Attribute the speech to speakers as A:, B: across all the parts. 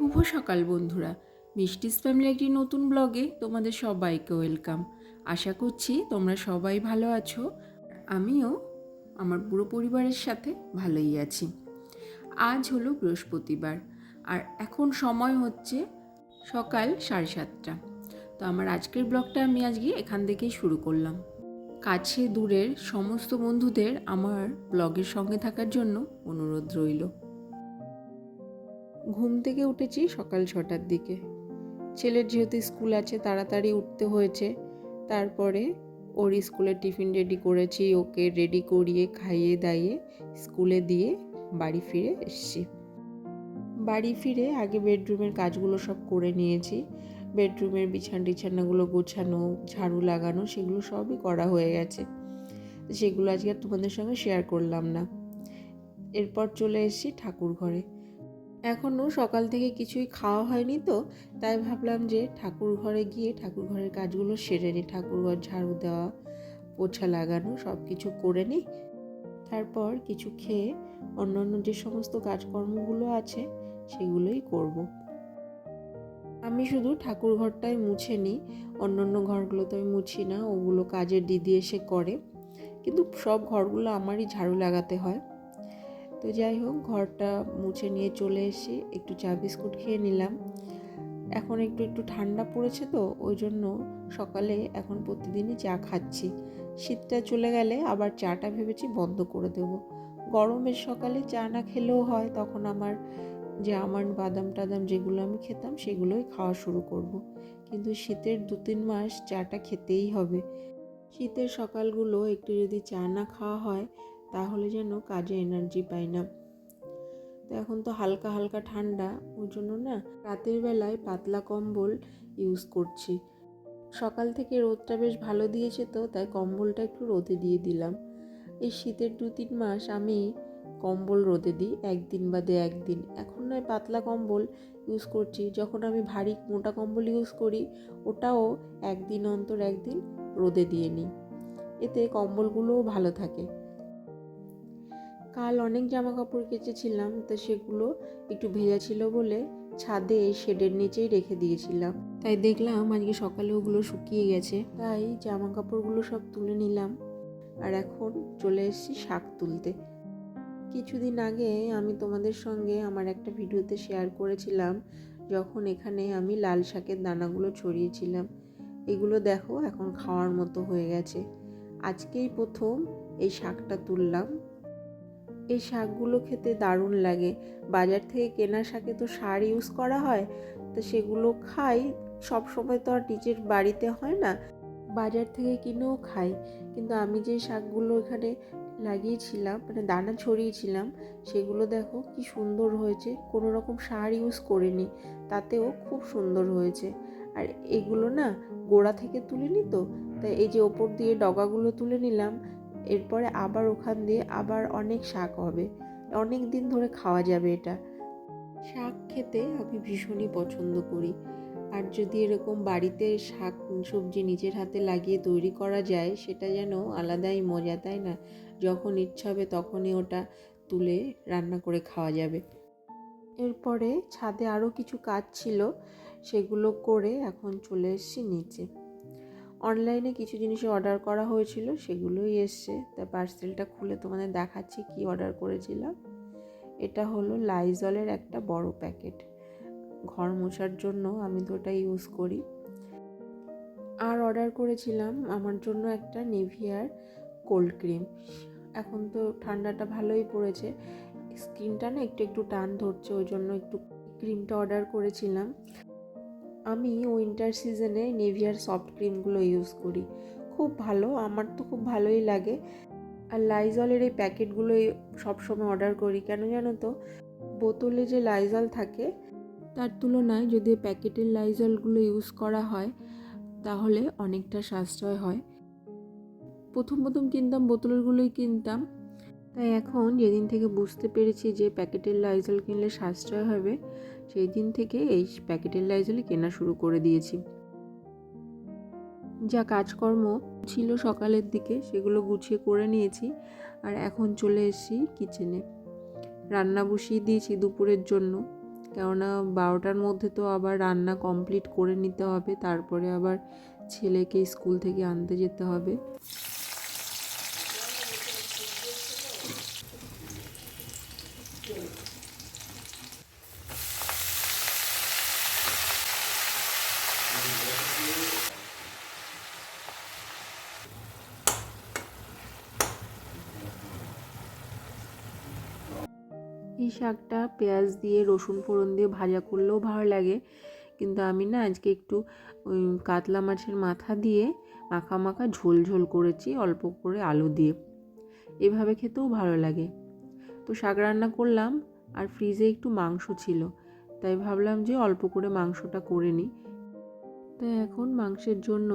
A: শুভ সকাল বন্ধুরা, মিষ্টিস ফ্যামিলি একটি নতুন ব্লগে তোমাদের সবাইকে ওয়েলকাম। আশা করছি তোমরা সবাই ভালো আছো। আমিও আমার পুরো পরিবারের সাথে ভালোই আছি। আজ হলো বৃহস্পতিবার আর এখন সময় হচ্ছে সকাল 7:30। তো আমার আজকের ব্লগটা আমি আজকে এখান থেকেই শুরু করলাম। কাছে দূরের সমস্ত বন্ধুদের আমার ব্লগের সঙ্গে থাকার জন্য অনুরোধ রইল। ঘুম থেকে উঠেছি সকাল 6টার দিকে। ছেলের যেহেতু স্কুল আছে তাড়াতাড়ি উঠতে হয়েছে। তারপরে ওর স্কুলের টিফিন রেডি করেছি, ওকে রেডি করিয়ে খাইয়ে দাইয়ে স্কুলে দিয়ে বাড়ি ফিরে এসেছি। বাড়ি ফিরে আগে বেডরুমের কাজগুলো সব করে নিয়েছি। বেডরুমের বিছানাগুলো গোছানো, ঝাড়ু লাগানো, সেগুলো সবই করা হয়ে গেছে। সেগুলো আজকে আর তোমাদের সঙ্গে শেয়ার করলাম না। এরপর চলে এসেছি ঠাকুর ঘরে। এখনও সকাল থেকে কিছুই খাওয়া হয়নি, তো তাই ভাবলাম যে ঠাকুর ঘরে গিয়ে ঠাকুর ঘরের কাজগুলো সেরে নিই। ঠাকুরঘর ঝাড়ু দেওয়া, পোছা লাগানো সব কিছু করে নিই। তারপর কিছু খেয়ে অন্যান্য যে সমস্ত কাজকর্মগুলো আছে সেগুলোই করব। আমি শুধু ঠাকুর ঘরটাই মুছে নিই, অন্যান্য ঘরগুলো তো আমি মুছি না, ওগুলো কাজের দিদি এসে করে। কিন্তু সব ঘরগুলো আমারই ঝাড়ু লাগাতে হয়। তো যাই হোক, ঘরটা মুছে নিয়ে চলে এসে একটু চা বিস্কুট খেয়ে নিলাম। এখন একটু ঠান্ডা পড়েছে, তো ওই জন্য সকালে এখন প্রতিদিনই চা খাচ্ছি। শীতটা চলে গেলে আবার চাটা ভেবেছি বন্ধ করে দেব। গরমের সকালে চা না খেলেও হয়, তখন আমার যে আমন্ড বাদাম টাদাম যেগুলো আমি খেতাম সেগুলোই খাওয়া শুরু করব। কিন্তু শীতের 2-3 মাস চাটা খেতেই হবে। শীতের সকালগুলো একটু যদি চা না খাওয়া হয় তাহলে যেন কাজে এনার্জি পাই না। তো এখন তো হালকা হালকা ঠান্ডা, ওই জন্য না রাতের বেলায় পাতলা কম্বল ইউজ করছি। সকাল থেকে রোদটা বেশ ভালো দিয়েছে, তো তাই কম্বলটা একটু রোদে দিয়ে দিলাম। এই শীতের 2-3 মাস আমি কম্বল রোদে দিই একদিন বাদে একদিন। এখন নয় পাতলা কম্বল ইউজ করছি, যখন আমি ভারী মোটা কম্বল ইউজ করি ওটাও একদিন অন্তর একদিন রোদে দিয়ে নিই। এতে কম্বলগুলোও ভালো থাকে। কাল অনেক জামা কাপড় কেচেছিলাম, তো সেগুলো একটু ভেজা ছিল বলে ছাদে শেডের নিচেই রেখে দিয়েছিলাম। তাই দেখলাম আজকে সকালে ওগুলো শুকিয়ে গেছে, তাই জামা কাপড়গুলো সব তুলে নিলাম। আর এখন চলে এসেছি শাক তুলতে। কিছুদিন আগে আমি তোমাদের সঙ্গে আমার একটা ভিডিওতে শেয়ার করেছিলাম যখন এখানে আমি লাল শাকের দানাগুলো ছড়িয়েছিলাম। এগুলো দেখো এখন খাওয়ার মতো হয়ে গেছে। আজকেই প্রথম এই শাকটা তুললাম। এই শাকগুলো খেতে দারুণ লাগে। বাজার থেকে কেনা শাকে তো সার ইউজ করা হয়, তো সেগুলো খাই। সব সময় তো আর নিজের বাড়িতে হয় না, বাজার থেকে কিনেও খাই। কিন্তু আমি যে শাকগুলো এখানে লাগিয়েছিলাম, মানে দানা ছড়িয়েছিলাম, সেগুলো দেখো কি সুন্দর হয়েছে। কোনো রকম সার ইউজ করিনি, তাতেও খুব সুন্দর হয়েছে। আর এগুলো না গোড়া থেকে তুলিনি, তো তাই এই যে ওপর দিয়ে ডগাগুলো তুলে নিলাম। এরপরে আবার ওখান দিয়ে আবার অনেক শাক হবে, অনেক দিন ধরে খাওয়া যাবে এটা। শাক খেতে আমি ভীষণই পছন্দ করি। আর যদি এরকম বাড়িতে শাক সবজি নিজের হাতে লাগিয়ে তৈরি করা যায়, সেটা যেন আলাদাই মজা, তাই না? যখন ইচ্ছা হবে তখনই ওটা তুলে রান্না করে খাওয়া যাবে। এরপরে ছাদে আরও কিছু কাজ ছিল, সেগুলো করে এখন চলে এসেছি নিচে। অনলাইনে কিছু জিনিস অর্ডার করা হয়েছিল, সেগুলোই এসছে। তাই পার্সেলটা খুলে তোমাদের দেখাচ্ছি কি অর্ডার করেছিলাম। এটা হলো লাইজলের একটা বড় প্যাকেট। ঘর মোছার জন্য আমি তো ওটা ইউজ করি। আর অর্ডার করেছিলাম আমার জন্য একটা নিভিয়ার কোল্ড ক্রিম। এখন তো ঠান্ডাটা ভালোই পড়েছে, স্কিনটা না একটু টান ধরছে, ওই জন্য একটু ক্রিমটা অর্ডার করেছিলাম। আমি উইন্টার সিজনে নিভিয়ার সফট ক্রিমগুলো ইউজ করি, খুব ভালো, আমার তো খুব ভালোই লাগে। আর লাইজলের এই প্যাকেটগুলোই সবসময় অর্ডার করি। কেন জানো তো, বোতলে যে লাইজল থাকে তার তুলনায় যদি প্যাকেটের লাইজলগুলো ইউজ করা হয় তাহলে অনেকটা সাশ্রয় হয়। প্রথম কিনতাম বোতলেরগুলোই কিনতাম, তাই এখন যেদিন থেকে বুঝতে পেরেছি যে প্যাকেটের লাইজল কিনলে সাশ্রয় হবে, সেই দিন থেকে এই প্যাকেটের লাইজলই কেনা শুরু করে দিয়েছি। যা কাজকর্ম ছিল সকালের দিকে সেগুলো গুছিয়ে করে নিয়েছি। আর এখন চলে এসেছি কিচেনে। রান্না বসিয়ে দিয়েছি দুপুরের জন্য। কেননা 12টার মধ্যে তো আবার রান্না কমপ্লিট করে নিতে হবে, তারপরে আবার ছেলেকে স্কুল থেকে আনতে যেতে হবে। এই শাকটা পেঁয়াজ দিয়ে রসুন ফোড়ন দিয়ে ভাজা করলেও ভালো লাগে, কিন্তু আমি না আজকে একটু ওই কাতলা মাছের মাথা দিয়ে মাখা মাখা ঝোল ঝোল করেছি অল্প করে আলু দিয়ে, এভাবে খেতেও ভালো লাগে। তো শাক রান্না করলাম, আর ফ্রিজে একটু মাংস ছিল, তাই ভাবলাম যে অল্প করে মাংসটা করে নিই। তাই এখন মাংসের জন্য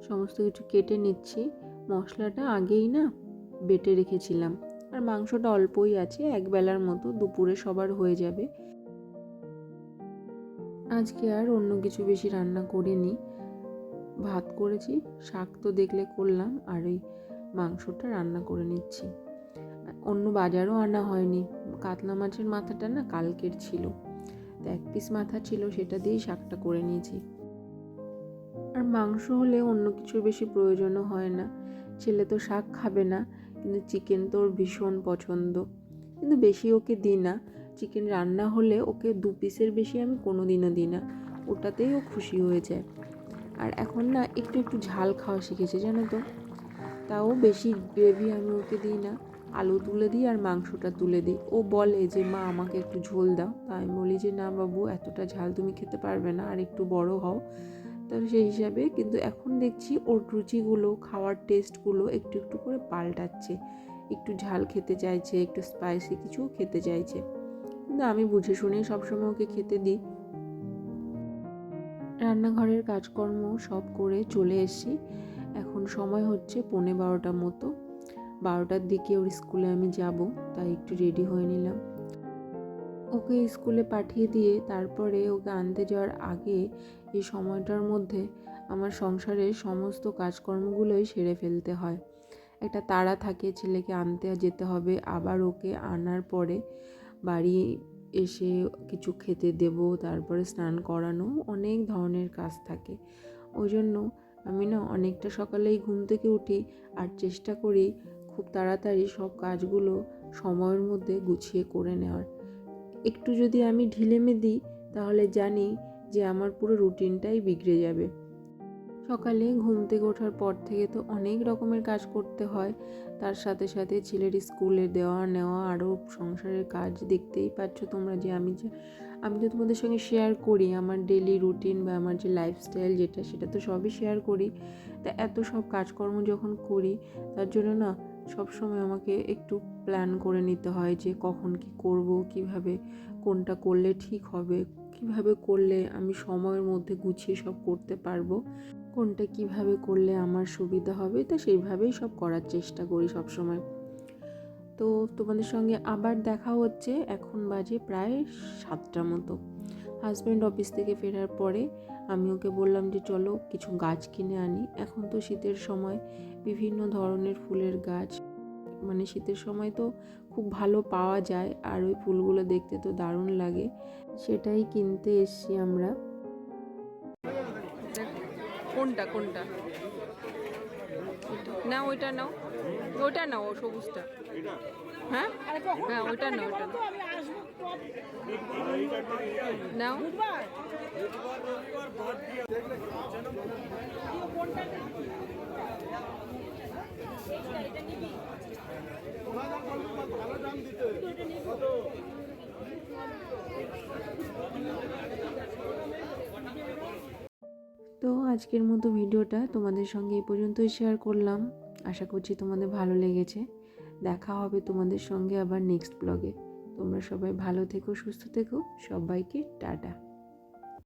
A: সমস্ত কিছু কেটে নিচ্ছি। মশলাটা আগেই না বেটে রেখেছিলাম, আর মাংসটা অল্পই আছে, একবেলার মতো, দুপুরে সবার হয়ে যাবে। আজকে আর অন্য কিছু বেশি রান্না করিনি, ভাত করেছি, শাক তো দেখলে করলাম, আর ওই মাংসটা রান্না করে নিচ্ছি। অন্য বাজারও আনা হয়নি, কাতলা মাছের মাথাটা না কালকের ছিল, তো 1 পিস মাথা ছিল, সেটা দিয়েই শাকটা করে নিয়েছি। আর মাংস হলে অন্য কিছুর বেশি প্রয়োজনও হয় না। ছেলে তো শাক খাবে না, কিন্তু চিকেন তো ওর ভীষণ পছন্দ, কিন্তু বেশি ওকে দিই না। চিকেন রান্না হলে ওকে 2 পিসের বেশি আমি কোনোদিনও দিই না, ওটাতেই ও খুশি হয়ে যায়। আর এখন না একটু একটু ঝাল খাওয়া শিখেছে, জানো তো। তাও বেশি গ্রেভি আমি ওকে দিই না, আলু তুলে দিই আর মাংসটা তুলে দিই। ও বলে যে মা আমাকে একটু ঝোল দাও, তাই আমি বলি যে না বাবু, এতটা ঝাল তুমি খেতে পারবে না, আর একটু বড় হও। তাহলে সেই হিসাবে কিন্তু এখন দেখছি ওর রুচিগুলো, খাওয়ার টেস্টগুলো একটু একটু করে পাল্টাচ্ছে, একটু ঝাল খেতে চাইছে, একটু স্পাইসি কিছু খেতে চাইছে, কিন্তু আমি বুঝে শুনেই সবসময় ওকে খেতে দিই। রান্নাঘরের কাজকর্ম সব করে চলে এসেছি, এখন সময় হচ্ছে 11:15 মতো। 12টার দিকে ওর স্কুলে আমি যাব, তাই একটু রেডি হয়ে নিলাম। ওকে স্কুলে পাঠিয়ে দিয়ে তারপরে ওকে আনতে যাওয়ার আগে এই সময়টার মধ্যে আমার সংসারের সমস্ত কাজকর্মগুলোই সেরে ফেলতে হয়। একটা তাড়া থাকে, ছেলেকে আনতে যেতে হবে, আবার ওকে আনার পরে বাড়ি এসে কিছু খেতে দেব, তারপরে স্নান করানো, অনেক ধরনের কাজ থাকে। ওই জন্য আমি না অনেকটা সকালেই ঘুম থেকে উঠি, আর চেষ্টা করি খুব তাড়াতাড়ি সব কাজগুলো সময়ের মধ্যে গুছিয়ে করে নেওয়ার। একটু যদি আমি ঢিলেমি দিই তাহলে জানি যে আমার পুরো রুটিনটাই বিগড়ে যাবে। সকালে ঘুম থেকে ওঠার পর থেকে তো অনেক রকমের কাজ করতে হয়, তার সাথে সাথে ছেলের স্কুলে দেওয়া নেওয়া, আরও সংসারের কাজ দেখতেই পাচ্ছ তোমরা, যে আমি তো তোমাদের সঙ্গে শেয়ার করি আমার ডেলি রুটিন বা আমার যে লাইফস্টাইল যেটা, সেটা তো সবই শেয়ার করি। তা এত সব কাজকর্ম যখন করি, তার জন্য না সবসময় আমাকে একটু প্ল্যান করে নিতে হয় যে কখন কি করব, কিভাবে কোনটা করলে ঠিক হবে, কিভাবে করলে আমি সময়ের মধ্যে গুছিয়ে সব করতে পারবো, কোনটা কিভাবে করলে আমার সুবিধা হবে, তা সেইভাবেই সব করার চেষ্টা করি সব সময়। তো তোমাদের সঙ্গে আবার দেখা হচ্ছে, এখন বাজে প্রায় 7টা মতো। হাজব্যান্ড অফিস থেকে ফেরার পরে আমি ওকে বললাম যে চলো কিছু গাছ কিনে আনি। এখন তো শীতের সময়, বিভিন্ন ধরনের ফুলের গাছ, মানে শীতের সময় তো খুব ভালো পাওয়া যায়, আর ওই ফুলগুলো দেখতে তো দারুণ লাগে, সেটাই কিনতে এসছি আমরা। কোনটা কোনটা না, ওইটা নাও, ওইটা নাও, সবুজটা। হ্যাঁ হ্যাঁ, ওইটা নাও, ওইটা নাও। তো আজকের মতো ভিডিওটা তোমাদের সঙ্গে এই পর্যন্তই শেয়ার করলাম, আশা করছি তোমাদের ভালো লেগেছে। দেখা হবে তোমাদের সঙ্গে আবার নেক্সট ব্লগে। তোমরা সবাই ভালো থেকো, সুস্থ থেকো, সবাইকে টাটা।